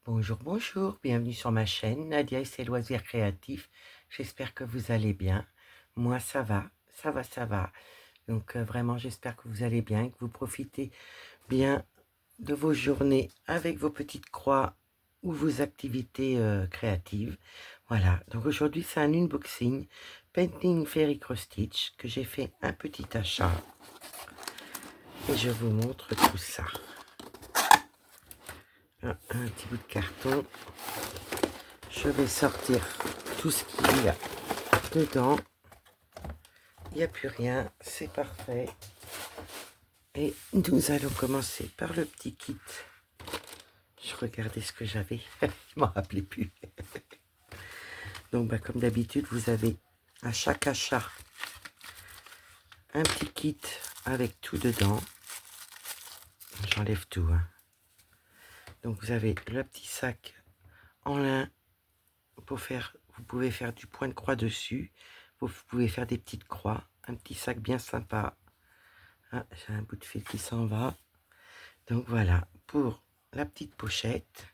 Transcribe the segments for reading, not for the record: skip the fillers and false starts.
Bonjour, bonjour, bienvenue sur ma chaîne Nadia et ses loisirs créatifs. J'espère que vous allez bien. Moi, ça va, ça va, ça va. Donc, vraiment, j'espère que vous allez bien et que vous profitez bien de vos journées avec vos petites croix ou vos activités créatives. Voilà, donc aujourd'hui, c'est un unboxing Painting Fairy Cross Stitch que j'ai fait un petit achat et je vous montre tout ça. Un petit bout de carton. Je vais sortir tout ce qu'il y a dedans. Il n'y a plus rien, c'est parfait. Et nous allons commencer par le petit kit. Je regardais ce que j'avais, je m'en rappelais plus. Donc comme d'habitude, vous avez à chaque achat un petit kit avec tout dedans. J'enlève tout. Donc vous avez le petit sac en lin pour faire, vous pouvez faire du point de croix dessus. Vous pouvez faire des petites croix. Un petit sac bien sympa. Ah, j'ai un bout de fil qui s'en va. Donc voilà, pour la petite pochette,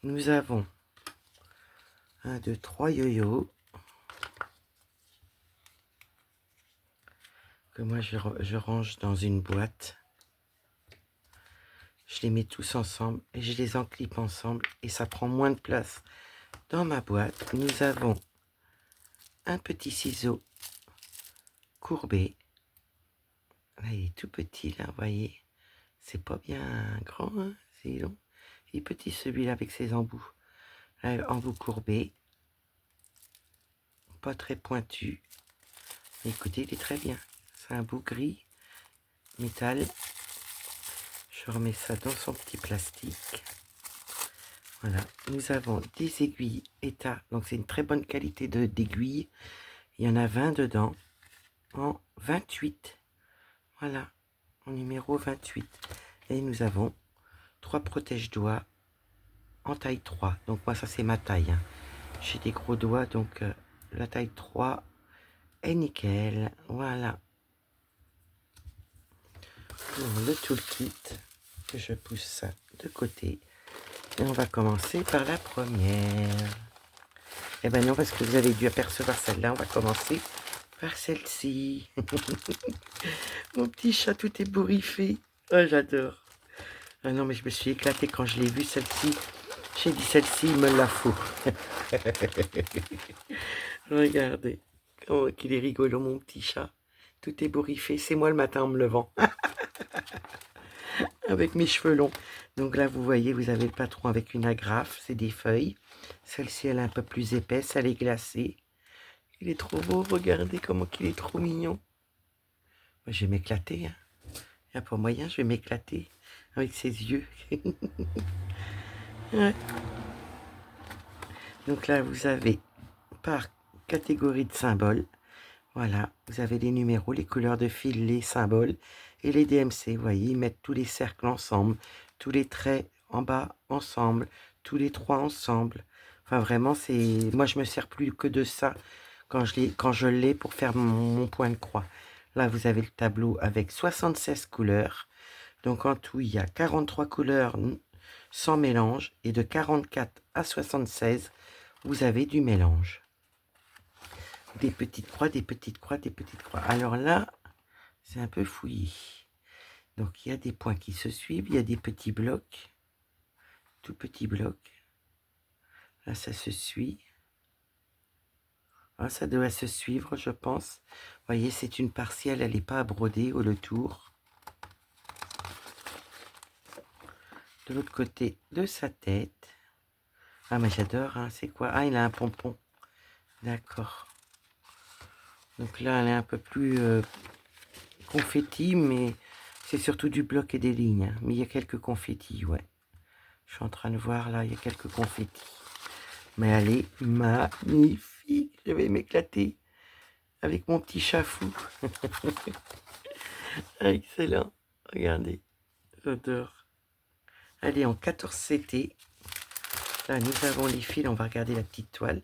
nous avons 1, 2, 3 yo-yo que moi je range dans une boîte. Je les mets tous ensemble et je les enclipe ensemble et ça prend moins de place dans ma boîte. Nous avons un petit ciseau courbé. Là, il est tout petit, là, vous voyez. C'est pas bien grand, hein, c'est long. Il est petit celui-là avec ses embouts. Là, embout courbé. Pas très pointu. Mais écoutez, il est très bien. C'est un bout gris, métal. Je remets ça dans son petit plastique. Voilà, nous avons des aiguilles ETA, donc c'est une très bonne qualité d'aiguilles. Il y en a 20 dedans, en 28. Voilà, en numéro 28. Et nous avons 3 protège-doigts en taille 3. Donc moi, ça c'est ma taille. J'ai des gros doigts, donc la taille 3 est nickel. Voilà. Pour le toolkit, que je pousse ça de côté. Et on va commencer par la première. Eh ben non, parce que vous avez dû apercevoir celle-là. On va commencer par celle-ci. Mon petit chat tout ébouriffé. Oh, j'adore. Ah non, mais je me suis éclatée quand je l'ai vue, celle-ci. J'ai dit, celle-ci, il me la faut. Regardez. Oh, qu'il est rigolo, mon petit chat. Tout ébouriffé. C'est moi le matin en me levant. Avec mes cheveux longs. Donc là, vous voyez, vous avez le patron avec une agrafe. C'est des feuilles. Celle-ci, elle est un peu plus épaisse. Elle est glacée. Il est trop beau. Regardez comment il est trop mignon. Moi, je vais m'éclater. Hein. Il n'y a pas moyen, je vais m'éclater avec ses yeux. Ouais. Donc là, vous avez par catégorie de symboles. Voilà, vous avez les numéros, les couleurs de fil, les symboles et les DMC. Vous voyez, ils mettent tous les cercles ensemble, tous les traits en bas ensemble, tous les 3 ensemble. Enfin, vraiment, c'est... Moi, je me sers plus que de ça quand je l'ai pour faire mon point de croix. Là, vous avez le tableau avec 76 couleurs. Donc, en tout, il y a 43 couleurs sans mélange. Et de 44 à 76, vous avez du mélange. Des petites croix, des petites croix, des petites croix. Alors là, c'est un peu fouillé. Donc, il y a des points qui se suivent. Il y a des petits blocs. Tout petits blocs. Là, ça se suit. Ah, ça doit se suivre, je pense. Vous voyez, c'est une partielle. Elle n'est pas à broder au le tour. De l'autre côté de sa tête. Ah, mais j'adore. Hein. C'est quoi? Ah, il a un pompon. D'accord. Donc là, elle est un peu plus confetti, mais c'est surtout du bloc et des lignes. Hein. Mais il y a quelques confettis, ouais. Je suis en train de voir, là, il y a quelques confettis. Mais elle est magnifique. Je vais m'éclater avec mon petit chat fou. Excellent. Regardez. J'adore. Elle est en 14 CT. Là, nous avons les fils. On va regarder la petite toile.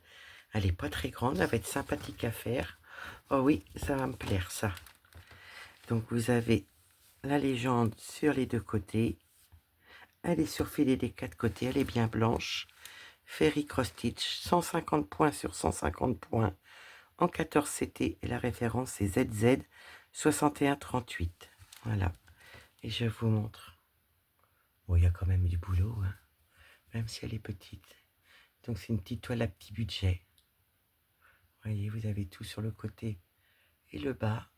Elle n'est pas très grande. Elle va être sympathique à faire. Oh oui, ça va me plaire, ça. Donc, vous avez la légende sur les deux côtés. Elle est surfilée des 4 côtés, elle est bien blanche. Ferry Cross Stitch, 150 points sur 150 points en 14 CT. Et la référence est ZZ 6138. Voilà. Et je vous montre. Bon, il y a quand même du boulot, hein, même si elle est petite. Donc c'est une petite toile à petit budget. Voyez, vous avez tout sur le côté et le bas.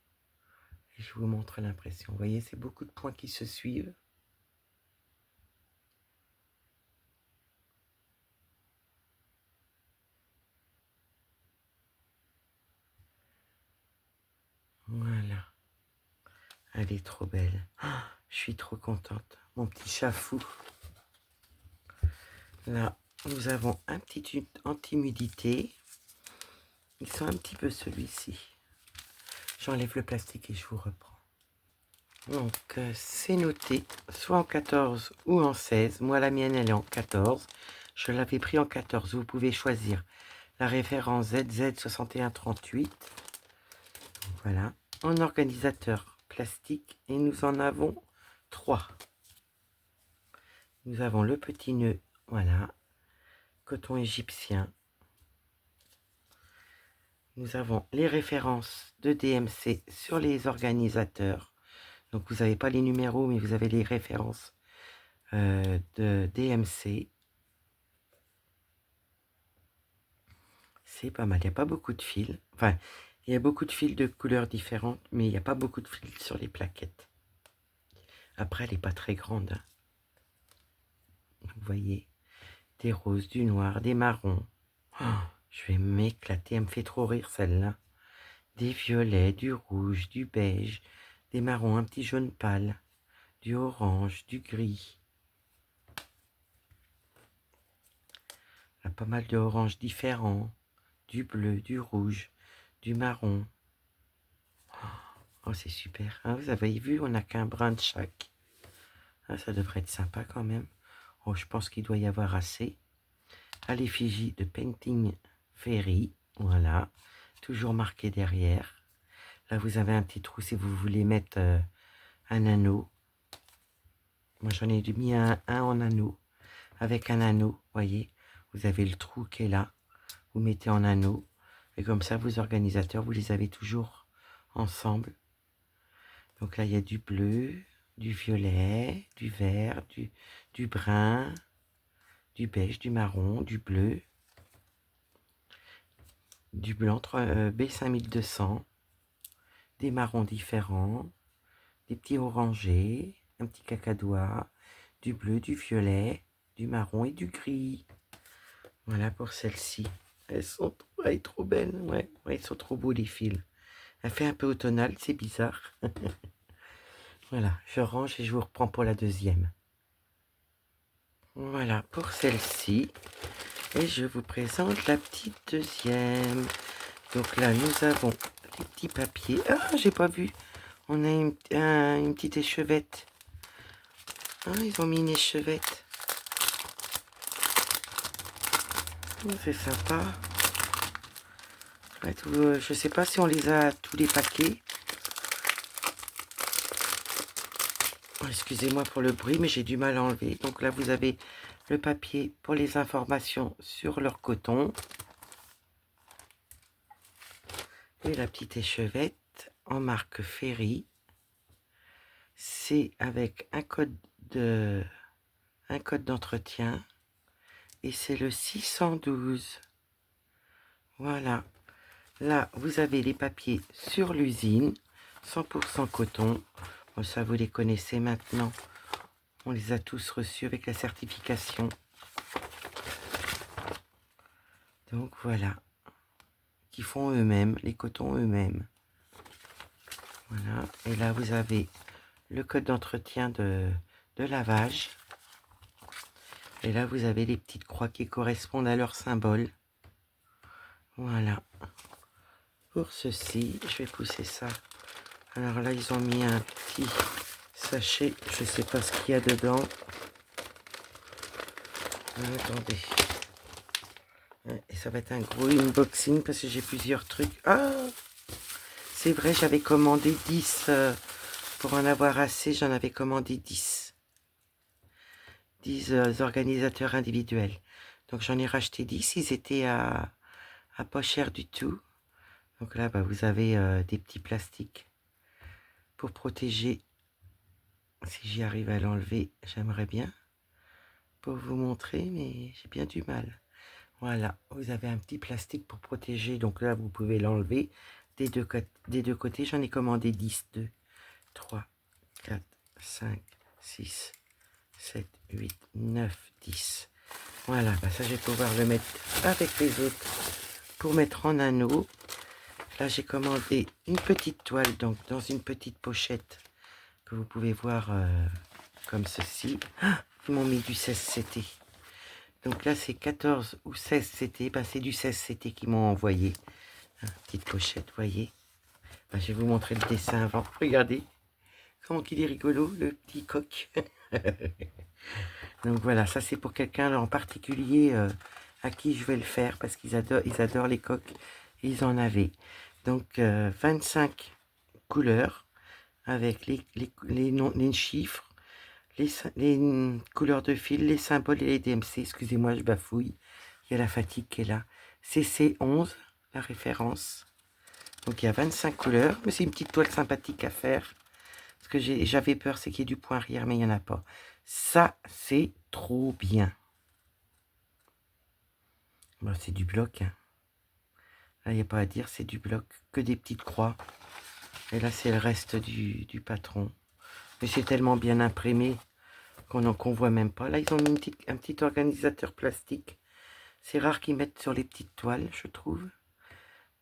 Et je vous montre l'impression. Vous voyez, c'est beaucoup de points qui se suivent. Voilà. Elle est trop belle. Ah, je suis trop contente. Mon petit chat fou. Là, nous avons un petit anti-humidité. Il sent un petit peu celui-ci. J'enlève le plastique et je vous reprends. Donc, c'est noté, soit en 14 ou en 16. Moi, la mienne, elle est en 14. Je l'avais pris en 14. Vous pouvez choisir la référence ZZ6138. Voilà. En organisateur plastique. Et nous en avons 3. Nous avons le petit nœud. Voilà. Coton égyptien. Nous avons les références de DMC sur les organisateurs. Donc vous n'avez pas les numéros, mais vous avez les références de DMC. C'est pas mal. Il n'y a pas beaucoup de fils. Enfin, il y a beaucoup de fils de couleurs différentes, mais il n'y a pas beaucoup de fils sur les plaquettes. Après, elle n'est pas très grande, hein. Vous voyez, des roses, du noir, des marrons. Oh, je vais m'éclater. Elle me fait trop rire celle-là. Des violets, du rouge, du beige, des marrons, un petit jaune pâle, du orange, du gris. Il y a pas mal de oranges différents, du bleu, du rouge, du marron. Oh, c'est super. Hein, vous avez vu, on n'a qu'un brin de chaque. Ah, ça devrait être sympa quand même. Oh, je pense qu'il doit y avoir assez. À l'effigie de Painting Ferry. Voilà. Toujours marqué derrière. Là, vous avez un petit trou si vous voulez mettre un anneau. Moi, j'en ai mis un en anneau. Avec un anneau, voyez. Vous avez le trou qui est là. Vous mettez en anneau. Et comme ça, vos organisateurs, vous les avez toujours ensemble. Donc là, il y a du bleu, du violet, du vert, du brun, du beige, du marron, du bleu, du blanc B5200, des marrons différents, des petits orangés, un petit cacadois, du bleu, du violet, du marron et du gris. Voilà pour celles-ci. Elles sont trop belles. Ouais, elles sont trop beaux les fils. Elle fait un peu automnale, c'est bizarre. Voilà, je range et je vous reprends pour la deuxième. Voilà pour celle-ci. Et je vous présente la petite deuxième. Donc là, nous avons les petits papiers. Ah, j'ai pas vu. On a une petite échevette. Ah, ils ont mis une échevette. Oh, c'est sympa. Je sais pas si on les a tous les paquets. Oh, excusez-moi pour le bruit, mais j'ai du mal à enlever. Donc là, vous avez le papier pour les informations sur leur coton. Et la petite échevette en marque Ferry. C'est avec un code d'entretien. Et c'est le 612. Voilà. Là, vous avez les papiers sur l'usine. 100% coton. Bon, ça, vous les connaissez maintenant. On les a tous reçus avec la certification. Donc voilà. Qui font eux-mêmes, les cotons eux-mêmes. Voilà. Et là, vous avez le code d'entretien de lavage. Et là, vous avez les petites croix qui correspondent à leur symbole. Voilà. Pour ceci, je vais pousser ça. Alors là, ils ont mis un petit sachet. Je ne sais pas ce qu'il y a dedans. Attendez. Et ça va être un gros unboxing parce que j'ai plusieurs trucs. Ah! C'est vrai, j'avais commandé 10. Pour en avoir assez, j'en avais commandé 10. organisateurs individuels. Donc j'en ai racheté 10, ils étaient à pas cher du tout. Donc là, vous avez des petits plastiques pour protéger. Si j'y arrive à l'enlever, j'aimerais bien pour vous montrer, mais j'ai bien du mal. Voilà, vous avez un petit plastique pour protéger. Donc là, vous pouvez l'enlever des deux côtés. J'en ai commandé 10, 2, 3, 4, 5, 6, 7, 8, 9, 10. Voilà, ça je vais pouvoir le mettre avec les autres pour mettre en anneau. Là j'ai commandé une petite toile, donc dans une petite pochette que vous pouvez voir comme ceci. Ah, ils m'ont mis du 16 CT. Donc là c'est 14 ou 16 CT, c'est du 16 CT qu'ils m'ont envoyé. Petite pochette, voyez. Je vais vous montrer le dessin avant. Regardez comment il est rigolo, le petit coq. Donc voilà, ça c'est pour quelqu'un en particulier à qui je vais le faire parce qu'ils adorent les coques. Ils en avaient. Donc 25 couleurs avec les chiffres, les couleurs de fil, les symboles et les DMC. Excusez-moi, je bafouille. Il y a la fatigue qui est là. CC11, la référence. Donc il y a 25 couleurs, mais c'est une petite toile sympathique à faire. Ce que j'avais peur, c'est qu'il y ait du point arrière, mais il n'y en a pas. Ça, c'est trop bien. C'est du bloc. Hein. Là, il n'y a pas à dire, c'est du bloc. Que des petites croix. Et là, c'est le reste du patron. Mais c'est tellement bien imprimé qu'on ne voit même pas. Là, ils ont mis un petit organisateur plastique. C'est rare qu'ils mettent sur les petites toiles, je trouve.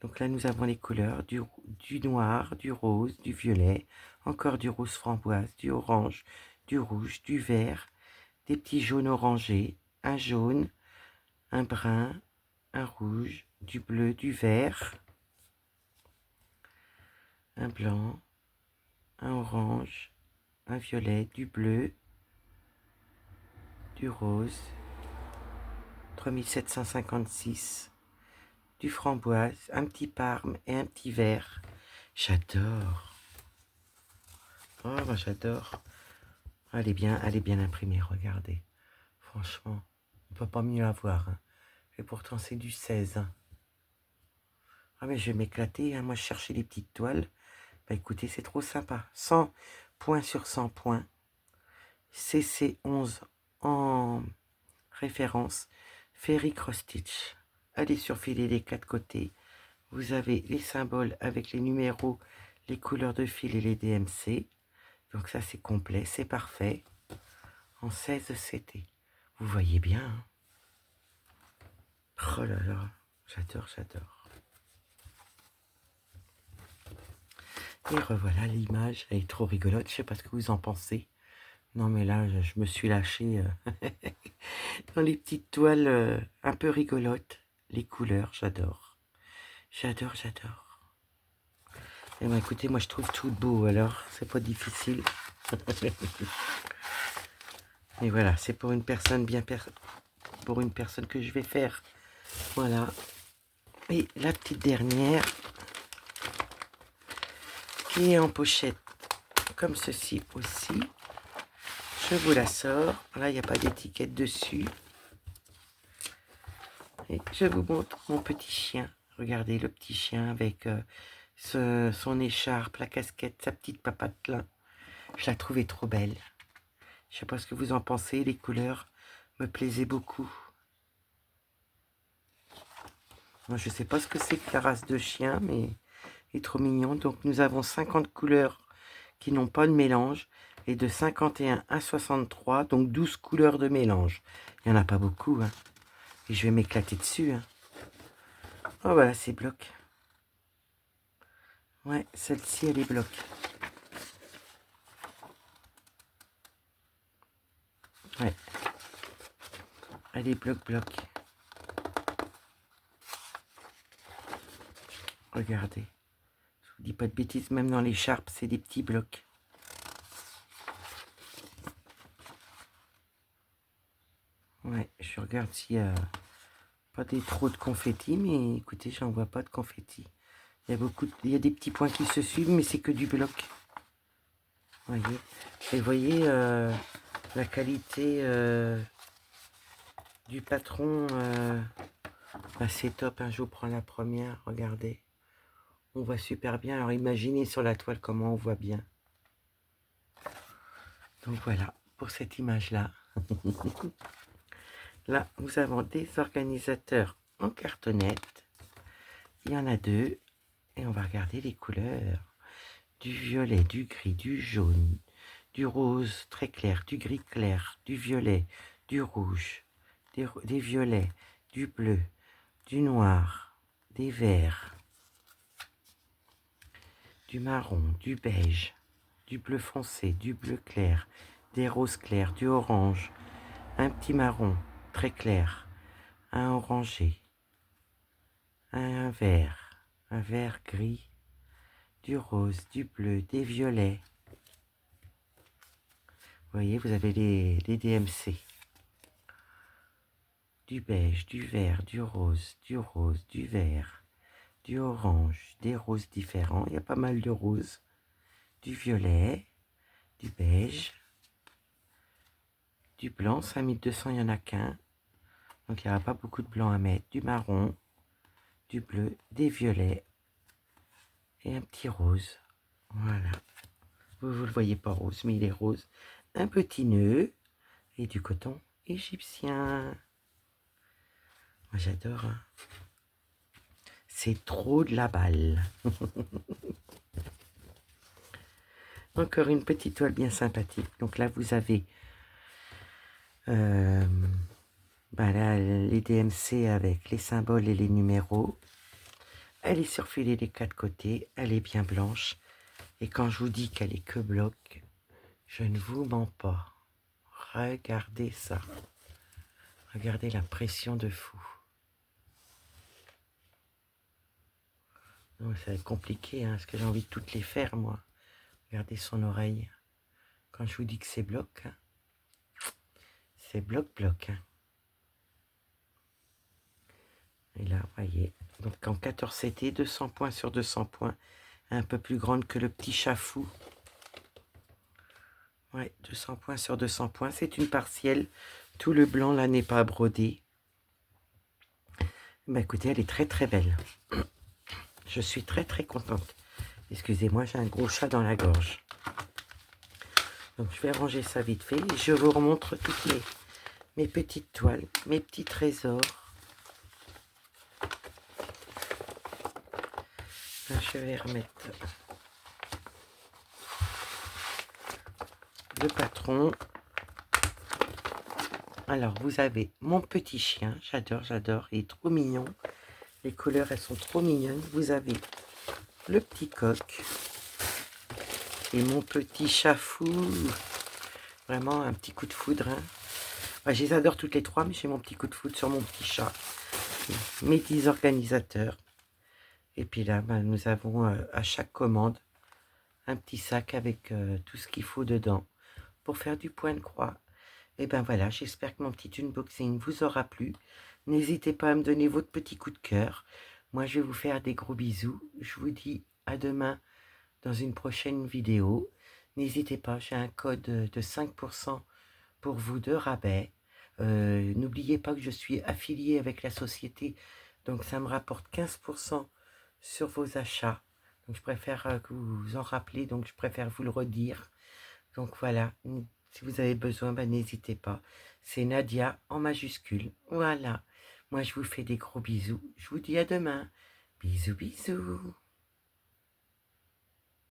Donc là, nous avons les couleurs du noir, du rose, du violet, encore du rose framboise, du orange, du rouge, du vert, des petits jaunes orangés, un jaune, un brun, un rouge, du bleu, du vert, un blanc, un orange, un violet, du bleu, du rose, 3756, du framboise, un petit parme et un petit vert. J'adore. Oh, moi j'adore. Elle est bien imprimée, regardez. Franchement, on ne peut pas mieux avoir. Hein. Et pourtant, c'est du 16. Hein. Ah, mais je vais m'éclater. Hein. Moi, je cherchais les petites toiles. Écoutez, c'est trop sympa. 100 points sur 100 points. CC11 en référence. Ferry Cross Stitch. Allez surfiler les 4 côtés. Vous avez les symboles avec les numéros, les couleurs de fil et les DMC. Donc ça, c'est complet, c'est parfait. En 16 CT. Vous voyez bien. Hein. Oh là là, j'adore. Et revoilà l'image, elle est trop rigolote, je sais pas ce que vous en pensez. Non mais là, je me suis lâchée dans les petites toiles un peu rigolotes. Les couleurs, j'adore. J'adore. Et écoutez, moi je trouve tout beau, alors c'est pas difficile. Et voilà, c'est pour une personne pour une personne que je vais faire. Voilà. Et la petite dernière, qui est en pochette, comme ceci aussi. Je vous la sors. Là, il n'y a pas d'étiquette dessus. Et je vous montre mon petit chien. Regardez le petit chien avec son écharpe, la casquette, sa petite papate là. Je la trouvais trop belle. Je sais pas ce que vous en pensez. Les couleurs me plaisaient beaucoup. Moi, je sais pas ce que c'est que la race de chien, mais il est trop mignon. Donc, nous avons 50 couleurs qui n'ont pas de mélange. Et de 51 à 63, donc 12 couleurs de mélange. Il n'y en a pas beaucoup. Hein. Et je vais m'éclater dessus. Hein. Oh, voilà, c'est bloc. Ouais, celle-ci, elle est bloc. Ouais. Elle est bloc. Regardez. Je vous dis pas de bêtises, même dans l'écharpe, c'est des petits blocs. Ouais, je regarde s'il y a pas trop de confettis, mais écoutez, j'en vois pas de confettis. Il y a des petits points qui se suivent, mais c'est que du bloc. Voyez. Et voyez, La qualité du patron, c'est top. Hein, je vous prends la première, regardez. On voit super bien. Alors imaginez sur la toile comment on voit bien. Donc voilà, pour cette image-là. Là, nous avons des organisateurs en cartonnette. Il y en a deux. Et on va regarder les couleurs. Du violet, du gris, du jaune, du rose très clair, du gris clair, du violet, du rouge, des violets, du bleu, du noir, des verts, du marron, du beige, du bleu foncé, du bleu clair, des roses clairs, du orange, un petit marron très clair, un orangé, un vert gris, du rose, du bleu, des violets. Vous voyez, vous avez les DMC. Du beige, du vert, du rose, du vert, du orange, des roses différents. Il y a pas mal de roses. Du violet, du beige, du blanc. 5200, il n'y en a qu'un. Donc il n'y aura pas beaucoup de blanc à mettre. Du marron, du bleu, des violets et un petit rose. Voilà. Vous ne le voyez pas rose, mais il est rose. Un petit nœud et du coton égyptien. Moi j'adore. Hein. C'est trop de la balle. Encore une petite toile bien sympathique. Donc là, vous avez là, les DMC avec les symboles et les numéros. Elle est surfilée des quatre côtés. Elle est bien blanche. Et quand je vous dis qu'elle est que bloc, je ne vous mens pas. Regardez ça. Regardez la pression de fou. Ça va être compliqué, hein, parce que j'ai envie de toutes les faire, moi. Regardez son oreille. Quand je vous dis que c'est bloc, hein, c'est bloc. Hein. Et là, vous voyez, donc en 14 CT, 200 points sur 200 points, un peu plus grande que le petit chafou. Ouais, 200 points sur 200 points, c'est une partielle. Tout le blanc, là, n'est pas brodé. Bah écoutez, elle est très très belle. Je suis très très contente. Excusez-moi, j'ai un gros chat dans la gorge. Donc je vais ranger ça vite fait. Et je vous remontre toutes mes petites toiles, mes petits trésors. Là, je vais remettre le patron. Alors, vous avez mon petit chien. J'adore. Il est trop mignon. Les couleurs, elles sont trop mignonnes. Vous avez le petit coq. Et mon petit chafou. Vraiment un petit coup de foudre. Hein. Ouais, je les adore toutes les trois, mais j'ai mon petit coup de foudre sur mon petit chat. Mes 10 organisateurs. Et puis là, nous avons à chaque commande un petit sac avec tout ce qu'il faut dedans pour faire du point de croix. Et ben voilà, j'espère que mon petit unboxing vous aura plu. N'hésitez pas à me donner votre petit coup de cœur. Moi, je vais vous faire des gros bisous. Je vous dis à demain dans une prochaine vidéo. N'hésitez pas, j'ai un code de 5% pour vous de rabais. N'oubliez pas que je suis affilié avec la société, donc ça me rapporte 15% sur vos achats. Donc je préfère que vous vous en rappelez, donc je préfère vous le redire. Donc voilà, si vous avez besoin, n'hésitez pas. C'est Nadia en majuscule. Voilà. Moi, je vous fais des gros bisous. Je vous dis à demain. Bisous.